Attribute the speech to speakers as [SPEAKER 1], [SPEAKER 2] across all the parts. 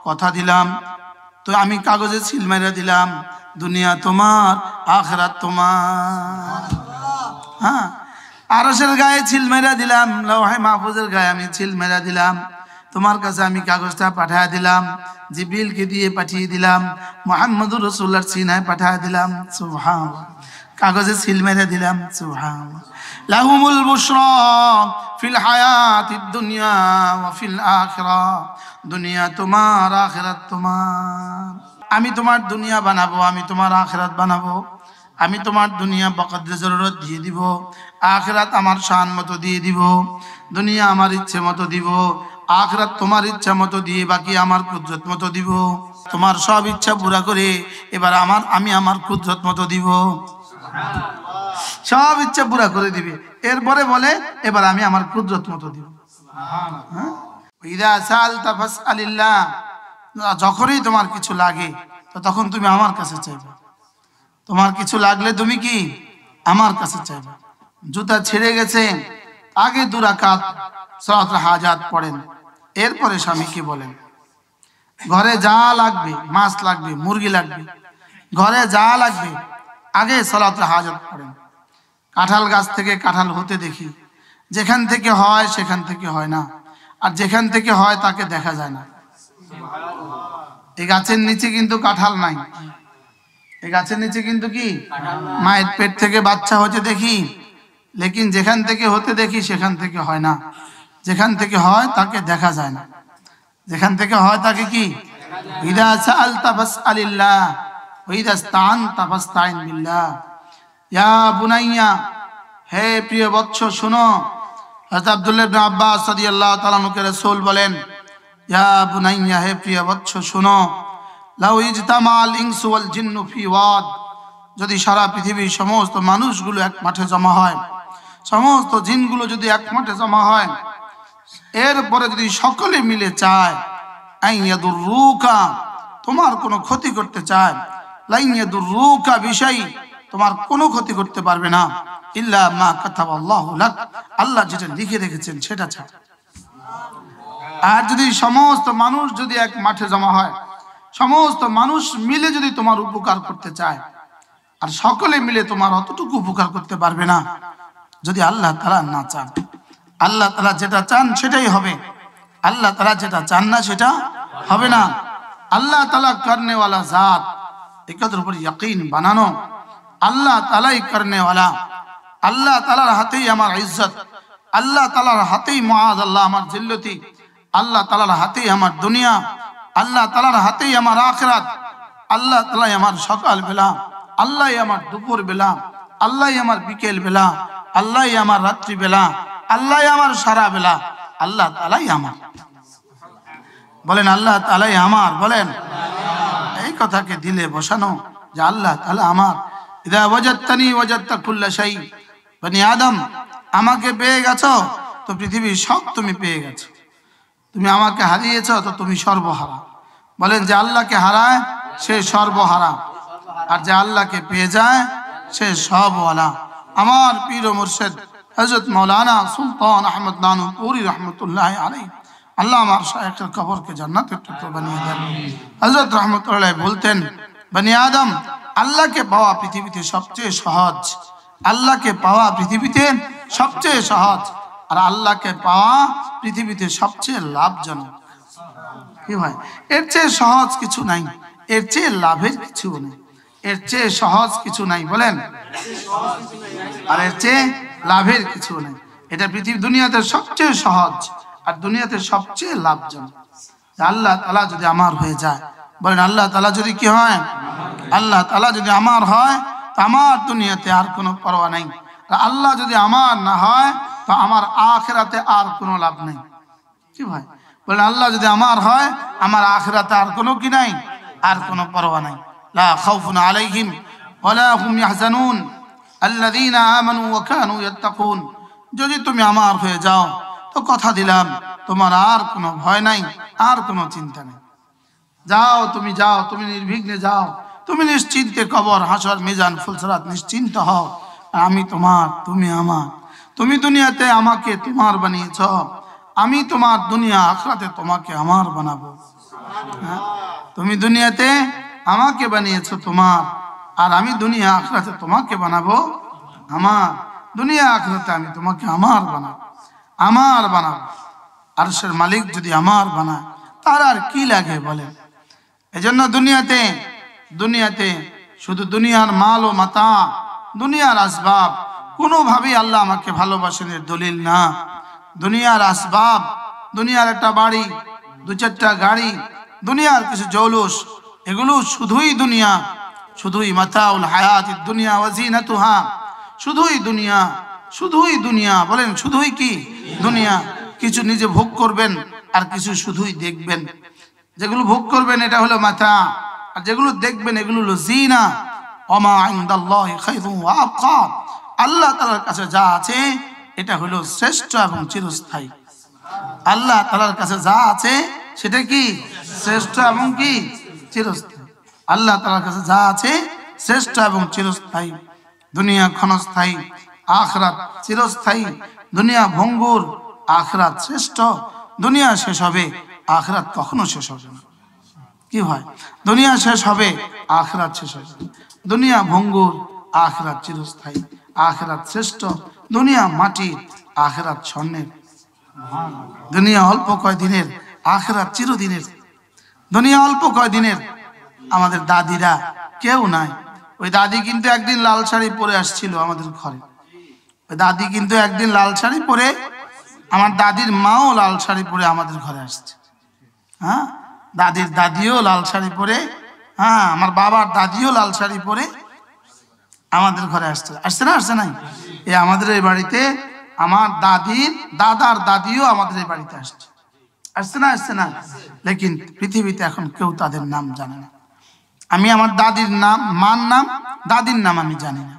[SPEAKER 1] কথা দিলাম, তো আমি কাগজে সিল মেরে দিলাম, দুনিয়া তোমার আখিরাত তোমার। হ্যাঁ, আরশের গায়ে ছিল মেরা দিলাম, লৌহে মাহফুজের গায়ে আমি ছিল মেরা দিলাম, তোমার কাছে আমি কাগজটা পাঠিয়ে দিলাম, জিবরিলকে দিয়ে পাঠিয়ে দিলাম, মুহাম্মদুর রাসূলুল্লাহর সিনায় পাঠিয়ে দিলাম। সুবহানাল্লাহ, কাগজে ছিল মেরা দিলাম। সুবহানাল্লাহ। লাহুমুল বুশরা ফিল হায়াতিদ দুনিয়া ওয়া ফিল আখিরাহ, দুনিয়া তোমার আখিরাত তোমার। আমি তোমার দুনিয়া বানাবো, আমি তোমার আখিরাত বানাবো। আমি তোমার দুনিয়া বকদরে জরুরত দিয়ে দিব, আখিরাত আমার শান মতো দিয়ে দিব। দুনিয়া আমার ইচ্ছে মতো দিব, আখিরাত তোমার ইচ্ছা মতো দিয়ে বাকি আমার কুদরত মতো দিব। তোমার সব ইচ্ছা পুরা করে এবার আমি আমার কুদরত মতো দিব। সব ইচ্ছা পুরা করে দিবে, এরপরে বলে এবার আমি আমার কুদরত মতো দিব। ইদা সালতা ফাসআলিল্লাহ, যখনই তোমার কিছু লাগে তো তখন তুমি আমার কাছে চাইবে। তোমার কিছু লাগলে তুমি কি আমার কাছে চাইবে। জুতা ছিঁড়ে গেছে, আগে 2 রাকাত সালাতুল হাজাত পড়েন, এরপরে স্বামীকে বলেন। ঘরে যা লাগবে, মাছ লাগবে, মুরগি লাগবে, ঘরে যা লাগবে আগে সালাতুল হাজাত পড়েন। কাঁঠাল গাছ থেকে কাঁঠাল হতে দেখি, যেখান থেকে হয় সেখান থেকে হয় না, আর যেখান থেকে হয় তাকে দেখা যায় না। এই গাছের নিচে কিন্তু কাঁঠাল নাই, এই গাছের নিচে কিন্তু কি মায়ের পেট থেকে বাচ্চা হতে দেখি, লেকিন যেখান থেকে হতে দেখি সেখান থেকে হয় না, যেখান থেকে হয় তাকে দেখা যায় না, যেখান থেকে হয় তাকে কি। ইদা সাআলতা ফাসআলিল্লাহ ওয়া ইদা ইসতাআনতা ফাসতাইন বিল্লাহ। ইয়া বুনাইয়া, হে প্রিয় বৎস শুনো। হযরত আব্দুল্লাহ ইবনে আব্বাস রাদিয়াল্লাহু তাআলা আনহু কে রাসূল বলেন, ইয়া বুনাইয়া, হে প্রিয় বৎস শুনো। লাউ ইজতামাল ইনসু ওয়াল জিন্নু ফি ওয়াদ, যদি সারা পৃথিবীর সমস্ত মানুষগুলো এক মাঠে জমা হয়, সমস্ত জিনগুলো যদি এক মাঠে জমা হয়, এরপরে যদি সকলে মিলে চায় আইয়াদুররুকা, তোমার কোনো ক্ষতি করতে চায়, লাইয়াদুররুকা বিশাই, তোমার কোনো ক্ষতি করতে পারবে না, ইল্লা মা কাতাবাল্লাহু লাক, আল্লাহ যেটা লিখে রেখেছেন সেটা ছাড়া। আর যদি সমস্ত মানুষ যদি এক মাঠে জমা হয়, সমস্ত মানুষ মিলে যদি তোমার উপকার করতে চায়, আর সকলে মিলে তোমার অতটুকু উপকার করতে পারবে না যদি আল্লাহ তাআলা না চান। আল্লাহ তাআলা যেটা চান সেটাই হবে, আল্লাহ তাআলা যেটা চান না সেটা হবে না। আল্লাহ তাআলা করনে वाला জাত, একটার উপর ইয়াকিন বানানো, আল্লাহ তাআলাই করনে वाला, আল্লাহ তাআলার হাতেই আমার ইজ্জত, আল্লাহ তাআলার হাতেই মুআযাল্লাহ আমার জিল্লতি, আল্লাহ তাআলার হাতেই আমার দুনিয়া, আল্লাহ তাআলার হাতেই আমার আখিরাত, আল্লাহ তাআলাই আমার সকাল বেলা, আল্লাহই আমার দুপুর বেলা, আল্লাহই আমার বিকেল বেলা, আল্লাহই আমার রাত্রি বেলা, আল্লাহই আমার সারা বেলা, আল্লাহ তাআলাই আমার। বলেন আল্লাহ তাআলাই আমার, বলেন। এই কথাকে দিলে বসানো যে আল্লাহ তাআলা আমার। ইদা ওয়াজাদতানি ওয়াজাদতা কুল্লা শাই, বনি আদম আমাকে পেয়ে গেছো তো পৃথিবীর সব তুমি পেয়ে গেছো, তুমি আমাকে হারিয়েছো তো তুমি সর্বহারা। বলেন যে আল্লাহকে হারায় সে সর্বহারা, আর যে আল্লাহকে পেয়ে যায় সে সবওয়ালা। আমার পীর ও মুর্শিদ হযরত মাওলানা সুলতান আহমদ নানুপুরি রহমতুল্লাহ আলাইহি, আল্লাহ আমার শায়খের কবরকে জান্নাতের টুকরো বানিয়ে দেন। হযরত রহমতুল্লাহ বলতেন, বনি আদম আল্লাহকে পাওয়া পৃথিবীতে সবচেয়ে সহজ, আল্লাহকে পাওয়া পৃথিবীতে সবচেয়ে সহজ, আর আল্লাহকে পাওয়া পৃথিবীতে সবচেয়ে লাভজনক। কি ভাই, এর চেয়ে সহজ কিছু নাই, এর চেয়ে লাভের কিছু নেই, এর চেয়ে সহজ কিছু নাই, বলেন। আর এর চেয়ে লাভের কিছু নেই। এটা পৃথিবী দুনিয়াতে সবচেয়ে সহজ আর দুনিয়াতে সবচেয়ে লাভজনক। আল্লাহ তাআলা যদি আমার হয়ে যায়, বলেন আল্লাহ তাআলা যদি কি হয়, আল্লাহ তাআলা যদি আমার হয় তো আমার দুনিয়াতে আর কোনো পরোয়া নাই, আর আল্লাহ যদি আমার না হয় তো আমার আখিরাতে আর কোনো লাভ নেই। কি ভাই, বলেন আল্লাহ যদি আমার হয় আমার আখিরাতে আর কোনো কি নাই, আর কোনো পরোয়া নাই। লা খাউফুন আলাইহিম ওয়ালা হুম ইয়াহজানুন আল্লাযীনা আমানু ওয়া কানু ইয়াত্তাকুন। যদি তুমি আমার হয়ে যাও তো কথা দিলাম তোমার আর কোনো ভয় নাই, আর কোনো চিন্তা নেই। যাও, তুমি যাও, তুমি নির্বিঘ্নে যাও, তুমি নিশ্চিন্তে কবর, হাসর, মিজান, ফুলসরাত নিশ্চিন্ত হও। আমি তোমার, তুমি আমার। তুমি দুনিয়াতে আমাকে তোমার বানিয়েছ, আমি তোমার, দুনিয়া আখিরাতে তোমাকে আমার বানাবো। হ্যাঁ? তুমি দুনিয়াতে আমাকে বানিয়েছো তোমার, আর আমি দুনিয়া আখিরাতে তোমাকে বানাবো আমার। দুনিয়া আখিরাতে আমি তোমাকে আমার বানাবো। আরশের মালিক যদি আমার বানায় তার আর কি লাগে বলেন? এজন্য দুনিয়াতে শুধু দুনিয়ার মাল ও মাতা, দুনিয়ার আসবাব কোনোভাবেই আল্লাহ আমাকে ভালোবাসেনের দলিল না। দুনিয়ার আসবাব, দুনিয়ার একটা বাড়ি, দু চারটা গাড়ি, দুনিয়ার কিছু জৌলুস, এগুলো শুধুই দুনিয়া, শুধুই মাতাউল হায়াতিদ দুনিয়া ওয়া জিনাতুহা, শুধুই দুনিয়া। বলেন শুধুই কি দুনিয়া? কিছু নিজে ভোগ করবেন আর কিছু শুধুই দেখবেন। যেগুলো ভোগ করবেন এটা হলো মাতা, আর যেগুলো দেখবেন এগুলো হলো জিনা। ওমা ইনদাল্লাহি খায়রুন ওয়া আবকা, আল্লাহ তাআলার কাছে যা আছে এটা হলো শ্রেষ্ঠ এবং চিরস্থায়ী। আল্লাহ তাআলার কাছে যা আছে সেটা কি শ্রেষ্ঠ এবং কি চিরস্থায়ী। আল্লাহ তাআলার কাছে যা আছে শ্রেষ্ঠ এবং চিরস্থায়ী। দুনিয়া ক্ষণস্থায়ী, আখিরাত চিরস্থায়ী। দুনিয়া ভঙ্গুর, আখিরাত শ্রেষ্ঠ। দুনিয়া শেষ হবে, আখিরাত কখনো শেষ হবে না। কি হয়? দুনিয়া শেষ হবে, আখিরাত শেষ হবে। দুনিয়া ভঙ্গুর, আখিরাত চিরস্থায়ী। আখিরাত শ্রেষ্ঠ। দুনিয়া মাটি, আখিরাত স্বর্ণের। দুনিয়া অল্প কয়দিনের, আখিরাত চিরদিনের। দুনিয়া অল্প কয়দিনের। আমাদের দাদিরা কেউ নাই। ওই দাদি কিন্তু একদিন লাল শাড়ি পরে আসছিল আমাদের ঘরে। ওই দাদি কিন্তু একদিন লাল শাড়ি পরে, আমার দাদির মাও লাল শাড়ি পরে আমাদের ঘরে আসছে। হ্যাঁ, দাদির দাদিও লাল শাড়ি পরে, হ্যাঁ আমার বাবার দাদিও লাল শাড়ি পরে আমাদের ঘরে আসছে নাই? আমাদের এই বাড়িতে আমার দাদার দাদিও আমাদের এই বাড়িতে আসছে না? লেকিন পৃথিবীতে এখন কেউ তাদের নাম জানে না। আমি আমার দাদির নাম, মার নাম, দাদির নাম আমি জানি না।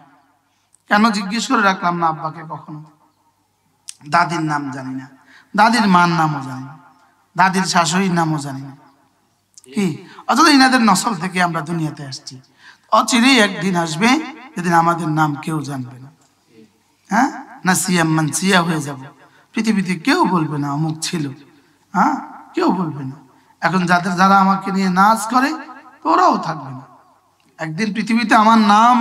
[SPEAKER 1] কেন জিজ্ঞেস করে রাখলাম না আব্বাকে কখনো? দাদির নাম জানি না, দাদির মার নামও জানি না, দাদির শাশুড়ির নামও জানি না। কি অথচ ইনাদের নসল থেকে আমরা দুনিয়াতে আসছি। অচিরেই একদিন আসবে যেদিন আমাদের নাম কেউ জানবে না। হ্যাঁ, নাসিয়া মানসিয়া হয়ে যাব। পৃথিবীতে কেউ বলবে না অমুক ছিল। হ্যাঁ, কেউ বলবে না। এখন যারা আমাকে নিয়ে নাচ করে ওরাও থাকবে না। একদিন পৃথিবীতে আমার নাম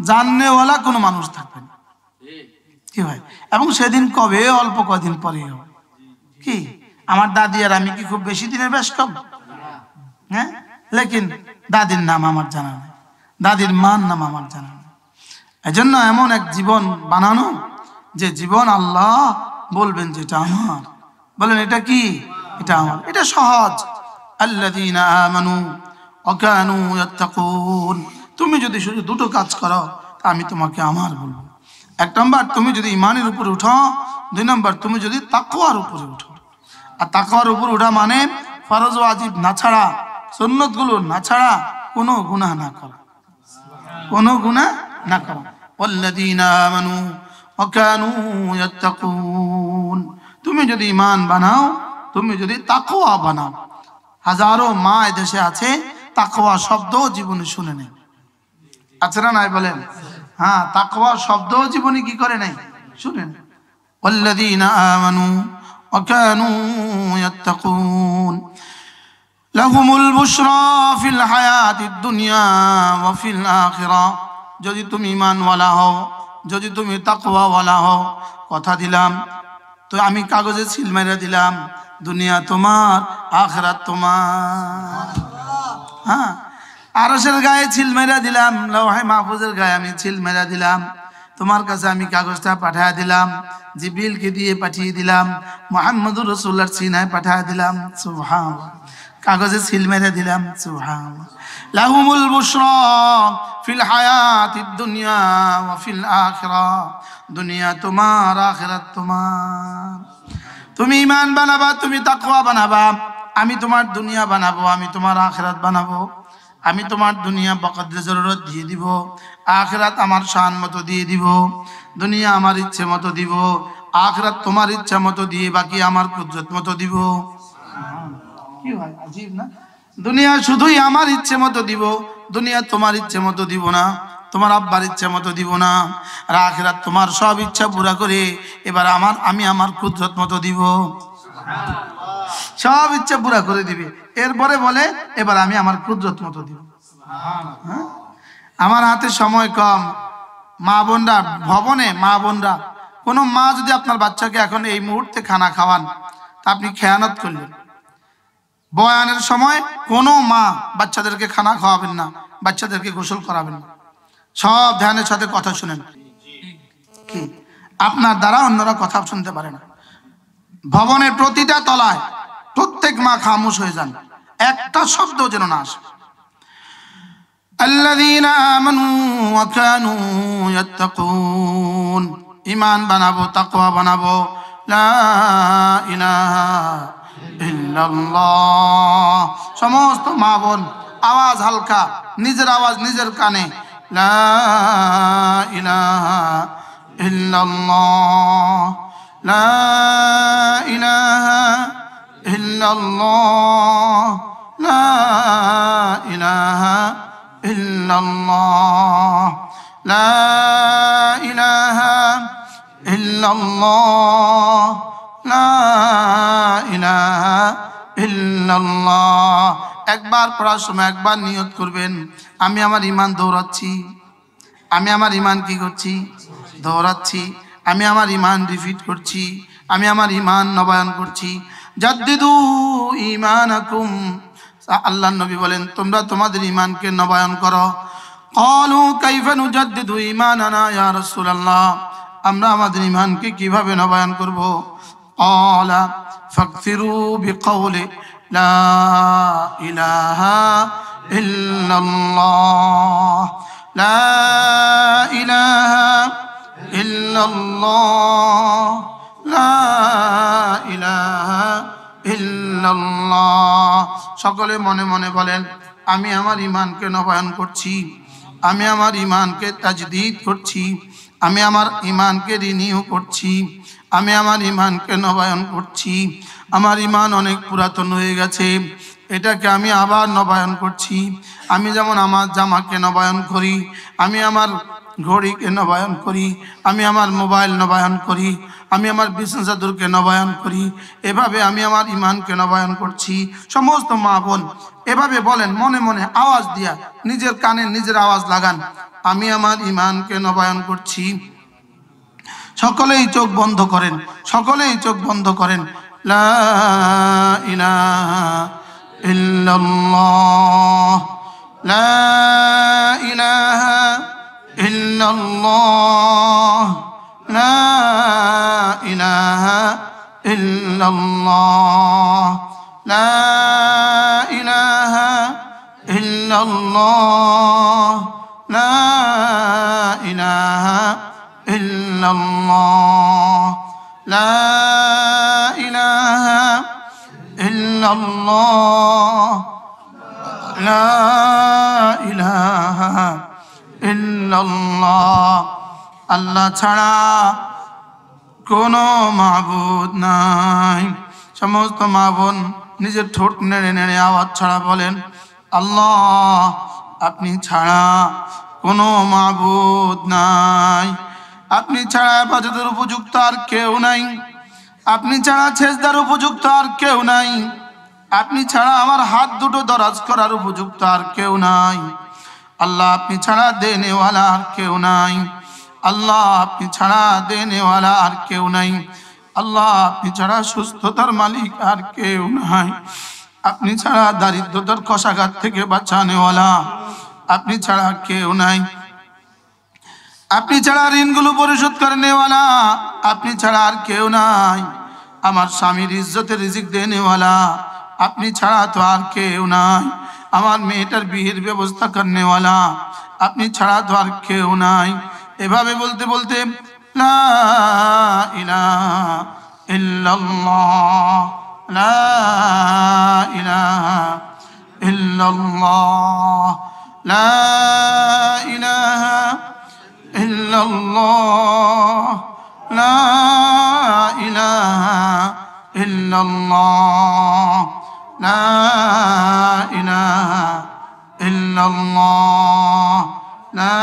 [SPEAKER 1] জাননেওয়ালা কোনো মানুষ থাকবে না। কি হয়? এবং সেদিন কবে? অল্প কদিন পরে হবে। কি আমার দাদি আর আমি কি খুব বেশি দিনের বেশ কম? হ্যাঁ, লেকিন দাদির নাম আমার জানা নেই, দাদির মার নাম আমার জানা নেই। এজন্য এমন এক জীবন বানানো যে জীবন আল্লাহ বলবেন যেটা আমার। বলেন এটা কি? এটা আমার। এটা সহজ। আল্লাযীনা আমানু ওয়া কানু ইয়াত্তাকুন। তুমি যদি শুধু দুটো কাজ করো তা আমি তোমাকে আমার বলবো। এক নম্বর, তুমি যদি ঈমানের উপরে উঠো। দুই নম্বর, তুমি যদি তাকওয়ার উপরে উঠো। আর তাকওয়ার উপর ওঠা মানে ফরজ ওয়াজিব না ছাড়া, সুন্নতগুলো না ছাড়া কোনো গুনাহ না করা, কোনো গুনাহ না করা। ওয়াল্লাযীনা আমানু ওয়া কানু ইয়াত্তাকুন। তুমি যদি ঈমান বানাও, তুমি যদি তাকওয়া বানাও। হাজারো মা এদেশে আছে তাকওয়া শব্দ জীবনে শুনে নেই। আছে না নাই বলেন? হ্যাঁ, তাকওয়া শব্দ জীবনে কি করে নাই? শুনে নেই। ওয়াল্লাযীনা আমানু ওয়া কানু ইয়াত্তাকুন লাহুমুল বুশরা ফিল হায়াতিদ দুনিয়া ওয়া ফিল আখিরাহ। যদি তুমি ঈমানওয়ালা হও, যদি তুমি তাকওয়াওয়ালা হও, কথা দিলাম তো আমি কাগজে সিল মেরে দিলাম, দুনিয়া তোমার, আখিরাত তোমার। হ্যাঁ, আরশের গায়ে ছিল মেরা দিলাম, লৌহে মাহফুজের গায়ে আমি ছিল মেরা দিলাম। তোমার কাছে আমি কাগজটা পাঠিয়ে দিলাম, জিবরিলকে দিয়ে পাঠিয়ে দিলাম, মুহাম্মদুর রাসূলুল্লাহর সিনায় পাঠিয়ে দিলাম। সুবহানাল্লাহ, কাগজে ছিল মেরে দিলাম। সুবহানাল্লাহ। লাহুমুল বুশরা ফিল হায়াতিদ দুনিয়া ওয়া ফিল আখিরাহ। দুনিয়া তোমার, আখিরাত তোমার। তুমি ঈমান বানাবা, তুমি তাকওয়া বানাবা, আমি তোমার দুনিয়া বানাবো, আমি তোমার আখিরাত বানাবো। আমি তোমার দুনিয়া বকদরে জরুরত দিয়ে দিব, আখিরাত আমার শান মতো দিয়ে দিব। দুনিয়া আমার ইচ্ছে মতো দিব, আখিরাত তোমার ইচ্ছা মতো দিয়ে বাকি আমার কুদরত মতো দিব। কি ভাই আজীব না? দুনিয়া শুধুই আমার ইচ্ছে মতো দিব, দুনিয়া তোমার ইচ্ছে মতো দিব না, তোমার আব্বার ইচ্ছে মতো দিব না। আর আখিরাত তোমার সব ইচ্ছা পুরা করে এবার আমি আমার কুদরত মতো দিব। সব ইচ্ছা পুরা করে দিবে। এরপরে বলে এবার আমি আমার কুদরত মতো দিব। হ্যাঁ? আমার হাতে সময় কম। মা বোনরা, ভবনে মা বোনরা, কোনো মা যদি আপনার বাচ্চাকে এখন এই মুহূর্তে খানা খাওয়ান, তা আপনি খেয়ানত করলেন। বয়ানের সময় কোনো মা বাচ্চাদেরকে খানা খাওয়াবেন না, বাচ্চাদেরকে গোসল করাবেন না। সব ধ্যানের সাথে কথা শুনেন। কি আপনার দ্বারা অন্যরা কথা শুনতে পারে না। ভবনের প্রতিটা তলায় প্রত্যেক মা খামোশ হয়ে যান, একটা শব্দ যেন না আসে। الذين آمنوا وكانوا يتقون, ঈমান বানাবো, তাকওয়া বানাবো। লা ইলাহা ইল্লাল্লাহ। সমস্ত মা বোন আওয়াজ হালকা, নিজের আওয়াজ নিজের কানে। লা ইলাহা ইল্লাল্লাহ, লা ইলাহা ইল্লাল্লাহ, লা ইলাহা ইল্লাল্লাহ, লা ইলাহা ইল্লাল্লাহ, লা ইলাহা ইল্লাল্লাহ। একবার পড়ার সময় একবার নিয়ত করবেন, আমি আমার ঈমান দৌড়াচ্ছি, আমি আমার ঈমান কি করছি? দৌড়াচ্ছি। আমি আমার ঈমান রিপিট করছি, আমি আমার ঈমান নবায়ন করছি। জাদ্দিদু ঈমানাকুম, আল্লাহর নবী বলেন তোমরা তোমাদের ঈমানকে নবায়ন করো। ক্বালু কাইফা নুজাদ্দিদু ঈমানানা ইয়া রাসূলুল্লাহ, আমরা আমাদের ঈমানকে কিভাবে নবায়ন করব? ক্বালা ফাকসিরু বিকাউলি লা ইলাহা ইল্লাল্লাহ, লা ইলাহা ইল্লাল্লাহ, লা ইলাহা ইল্লাল্লাহ। সকলে মনে মনে বলেন আমি আমার ঈমানকে নবায়ন করছি, আমি আমার ঈমানকে তাজদীদ করছি, আমি আমার ঈমানকে রিনিউ করছি, আমি আমার ঈমানকে নবায়ন করছি। আমার ঈমান অনেক পুরাতন হয়ে গেছে, এটাকে আমি আবার নবায়ন করছি। আমি যেমন আমার জামাকে নবায়ন করি, আমি আমার ঘড়িকে নবায়ন করি, আমি আমার মোবাইল নবায়ন করি, আমি আমার বিছানা চাদরকে নবায়ন করি, এভাবে আমি আমার ঈমানকে নবায়ন করছি। সমস্ত মা বোন এভাবে বলেন, মনে মনে আওয়াজ দিয়া, নিজের কানে নিজের আওয়াজ লাগান, আমি আমার ঈমানকে নবায়ন করছি। সকলেই চোখ বন্ধ করেন, সকলেই চোখ বন্ধ করেন। লা ইলাহা ইল্লাল্লাহ, লা ইলাহা ইল্লাল্লাহ, লা ইলাহা ইল্লাল্লাহ, লা ইলাহা ইল্লাল্লাহ, লা ইলাহা ইল্লাল্লাহ, লা ইলাহা ইল্লাল্লাহ, লা ইলাহা ইল্লাল্লাহ। আল্লাহ ছাড়া কোনো মাবুদ নাই। সমস্ত মা বোন নিজের ঠোঁট নেড়ে নেড়ে আওয়াজ ছাড়া বলেন, আল্লাহ আপনি ছাড়া কোনো মাবুদ নাই, আপনি ছাড়া ইবাদতের উপযুক্ত আর কেউ নাই, আপনি ছাড়া সেজদার উপযুক্ত আর কেউ নাই, আপনি ছাড়া আমার হাত দুটো দরাজ করার উপযুক্ত আর কেউ নাই। আল্লাহ আপনি ছাড়া দেনেওয়ালা আর কেউ নাই, আল্লাহ আপনি ছাড়া দেনেওয়ালা আর কেউ নাই, আল্লাহ আপনি ছাড়া সুস্থতার মালিক আর কেউ নাই, আপনি ছাড়া দারিদ্রতার কষাঘাত থেকে বাঁচানেওয়ালা আপনি ছাড়া কেউ নাই, আপনি ছাড়া ঋণগুলো পরিশোধ করনেওয়ালা আপনি ছাড়া আর কেউ নাই, আমার স্বামীর ইজ্জতের রিজিক দেনেওয়ালা আপনি ছাড়া তো আর কেউ নাই, আমার মেয়েটার বিয়ের ব্যবস্থা করনেওয়ালা আপনি ছাড়া তো আর কেউ নাই। এভাবে বলতে বলতে লা ইলাহা ইল্লাল্লাহ, লা ইলাহা ইল্লাল্লাহ, লা ইলাহা ইল্লাল্লাহ, লা ইলাহা ইল্লাল্লাহ, লা ইলাহা ইল্লাল্লাহ, লা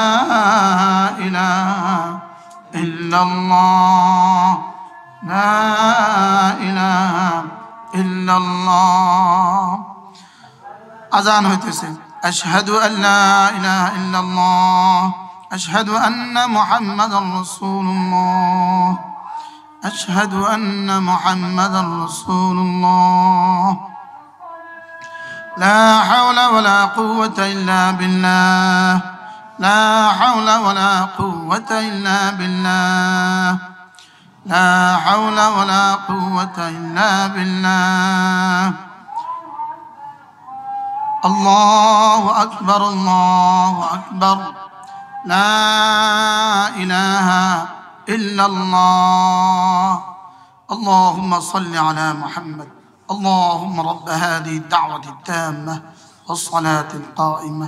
[SPEAKER 1] ইলাহা ইল্লাল্লাহ, লা ইলাহা ইল্লাল্লাহ। আযান হইতেছে। আশহাদু আল্লা ইলাহা ইল্লাল্লাহ, আশহাদু আন্না মুহাম্মাদার রাসূলুল্লাহ, আশহাদু আন্না মুহাম্মাদার রাসূলুল্লাহ। লা হাওলা ওয়ালা কুওয়াতা ইল্লা বিল্লাহ, লা হাওলা ওয়ালা কুওয়াতা ইল্লা বিল্লাহ, লা হাওলা ওয়ালা কুওয়াতা ইল্লা বিল্লাহ। আল্লাহু আকবার, আল্লাহু আকবার, লা ইলাহা ইল্লাল্লাহ। اللهم صل على محمد. اللهم رب هذه الدعوة التامة والصلاة القائمة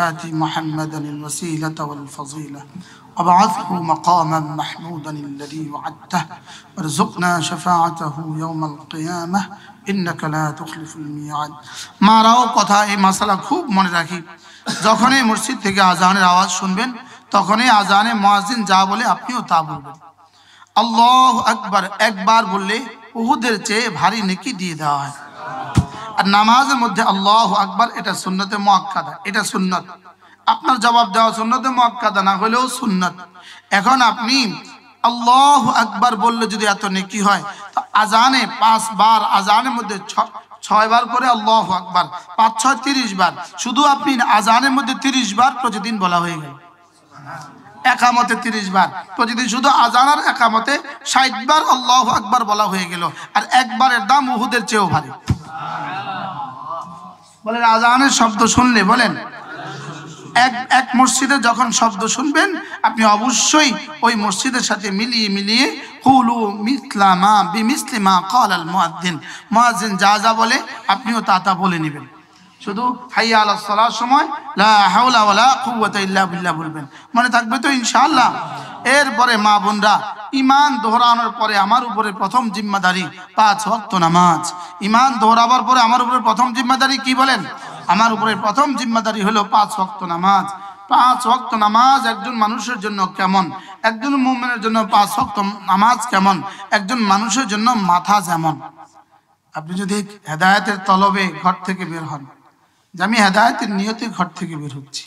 [SPEAKER 1] آت محمدا الوسيلة والفضيلة وابعثه مقاما محمودا الذي وعدته وارزقنا شفاعته يوم القيامة إنك لا تخلف الميعاد. মারাও কথা এই মাসালা খুব মনে রাখি। যখনই মসজিদ থেকে আজানের আওয়াজ শুনবেন তখনই আজানে মুয়াজ্জিন যা বলে আপনিও তা বলবেন। আল্লাহু আকবার একবার বললে উহুদের চেয়ে ভারী নেকি দিয়ে দেওয়া হয়। আর নামাজের মধ্যে আল্লাহু আকবার এটা সুন্নতে মুআক্কাদা, এটা সুন্নত। আপনার জবাব দেওয়া সুন্নতে মুআক্কাদা না হলেও সুন্নত। এখন আপনি আল্লাহু আকবার বললে যদি এত নেকি হয় তো আজানে 5 বার, আজানের মধ্যে 6 বার করে আল্লাহু আকবার, 5 6 30 বার। শুধু আপনি আজানের মধ্যে 30 বার প্রতিদিন বলা হয়ে গেল। একামতে 30 বার প্রতিদিন, শুধু আজান আর একামতে 60 বার আল্লাহু আকবার বলা হয়ে গেল। আর একবারের দাম উহুদের চেয়েও ভারী। বলেন আজানের শব্দ শুনলে বলেন এক মসজিদে যখন শব্দ শুনবেন আপনি অবশ্যই ওই মসজিদের সাথে মিলিয়ে কুলু মিসলা মা বিমিসলি মা ক্বালাল মুয়াজ্জিন, মুয়াজ্জিন যা যা বলে আপনিও তা বলে নেবেন। শুধু হাইয়া আলাস সালার সময় লা হাওলা ওয়ালা কুওয়াতা ইল্লা বিল্লাহ বলবেন। মনে থাকবে তো ইনশাআল্লাহ? এরপরে মা বোনরা, ঈমান দোহরানোর পরে আমার উপরে প্রথম জিম্মাদারি 5 ওয়াক্ত নামাজ। ঈমান দোহরাবার পরে আমার উপরে প্রথম জিম্মাদারি কি বলেন? আমার উপরে প্রথম জিম্মাদারি হলো 5 ওয়াক্ত নামাজ। 5 ওয়াক্ত নামাজ একজন মানুষের জন্য কেমন, একজন মুমিনের জন্য 5 ওয়াক্ত নামাজ কেমন, একজন মানুষের জন্য মাথা যেমন। আপনি যদি হেদায়েতের তলবে ঘর থেকে বের হন, যে আমি হেদায়েতের নিয়তে ঘর থেকে বের হচ্ছি,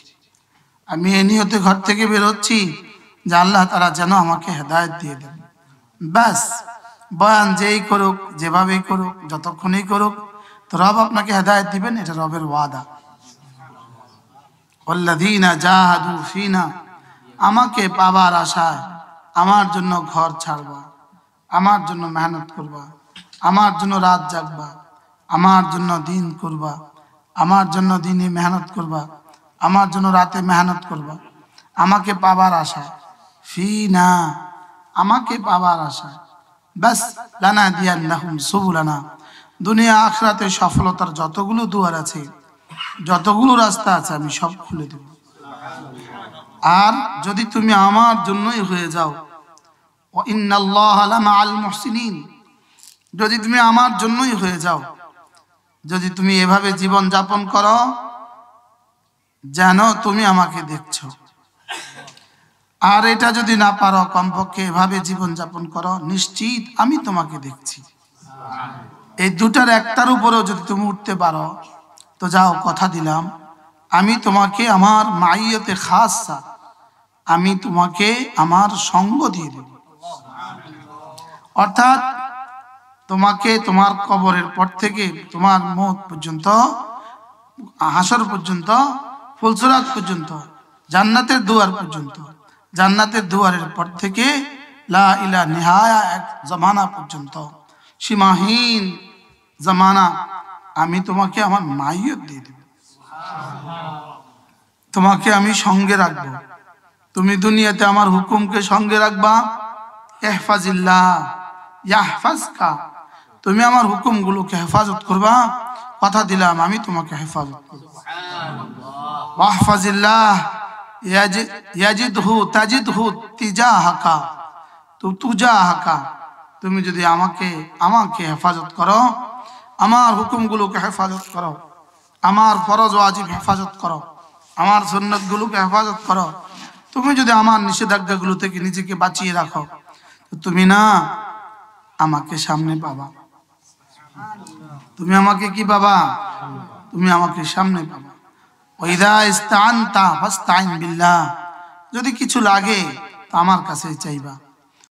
[SPEAKER 1] আমি এই নিয়তে ঘর থেকে বের হচ্ছি যে আল্লাহ তাআলা যেন আমাকে হেদায়েত দিয়ে দেন, ব্যাস। বয়ান যেই করুক, যেভাবেই করুক, যতক্ষণই করুক, তো রব আপনাকে হেদায়েত দিবেন, এটা রবের ওয়াদা। ওয়াল্লাযীনা জাহাদু ফিনা, আমাকে পাবার আশায় আমার জন্য ঘর ছাড়বা, আমার জন্য মেহনত করবা, আমার জন্য রাত জাগবা, আমার জন্য দিন করবা, আমার জন্য দিনে মেহনত করবা, আমার জন্য রাতে মেহনত করবা, আমাকে পাবার আশায়। ফিনা, আমাকে পাবার আশায়। বাস লানাহদিয়ান্নাহুম সুবুলানা, দুনিয়া আখিরাতে সফলতার যতগুলো দুয়ার আছে, যতগুলো রাস্তা আছে আমি সব খুলে দেব। আর যদি তুমি আমার জন্যই হয়ে যাও, ওয়া ইন্নাল্লাহা লামাআল মুহসিনিন, যদি তুমি আমার জন্যই হয়ে যাও, যদি তুমি এভাবে জীবন যাপন করো যেন তুমি আমাকে দেখছো, আর এটা যদি না পারো কমপক্ষে এভাবে জীবন যাপন করো নিশ্চিত আমি তোমাকে দেখছি। এই দুটার একটার উপরেও যদি তুমি উঠতে পারো তো যাও, কথা দিলাম আমি তোমাকে আমার মাইয়তে খাসা, আমি তোমাকে আমার সঙ্গ দিয়ে দেব। অর্থাৎ তোমাকে তোমার কবরের পর থেকে তোমার মওত পর্যন্ত, হাসর পর্যন্ত, ফুলসিরাত পর্যন্ত, জান্নাতের দুয়ার পর্যন্ত, জান্নাতের দুয়ারের পর থেকে লা ইলাহা নিহায়া এক জামানা পর্যন্ত, সীমাহীন জামানা আমি তোমাকে আমার মাইয়ত দিয়ে দেব। তোমাকে আমি সঙ্গে রাখবো। তুমি দুনিয়াতে আমার হুকুমকে সঙ্গে রাখবা, ইহফাজিল্লাহ ইয়াহফাজকা, তুমি আমার হুকুমগুলোকে হেফাজত করবা, কথা দিলাম আমি তোমাকে হেফাজত করব। ওয়াহফাজিল্লাহ ইয়াজিদহু তাজিদহু তিজাহাকা, তুজাহাকা, তুমি যদি আমাকে হেফাজত করো, আমার হুকুমগুলোকে হেফাজত করো, আমার ফরজ ওয়াজিব হেফাজত করো, আমার সুন্নতগুলোকে হেফাজত করো, তুমি যদি আমার নিষেধাজ্ঞাগুলো থেকে নিজেকে বাঁচিয়ে রাখো, তো তুমি না আমাকে সামনে পাবা। তুমি আমাকে কি পাবা? তুমি আমাকে সামনে পাবা। ওয়াইদা ইস্তাআনতা ফাস্তাইন বিল্লাহ, যদি কিছু লাগে তো আমার কাছে চাইবা।